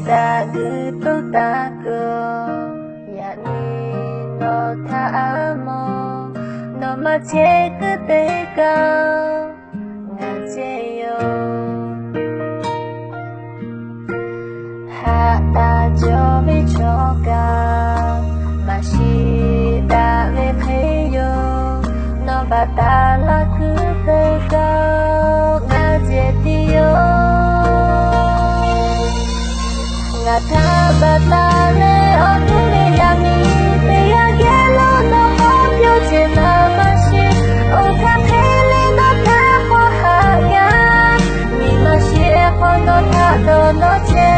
Tagu Yani no taamo No machekuteka Ngacheyo Hata jobi choka Mashida vepeyo No batala kuteka Ngachetiyo Ngatabatale onure yami Peya gelo no hopyo chena mashi Okapele no tapo haga Nimashi eko no tado no che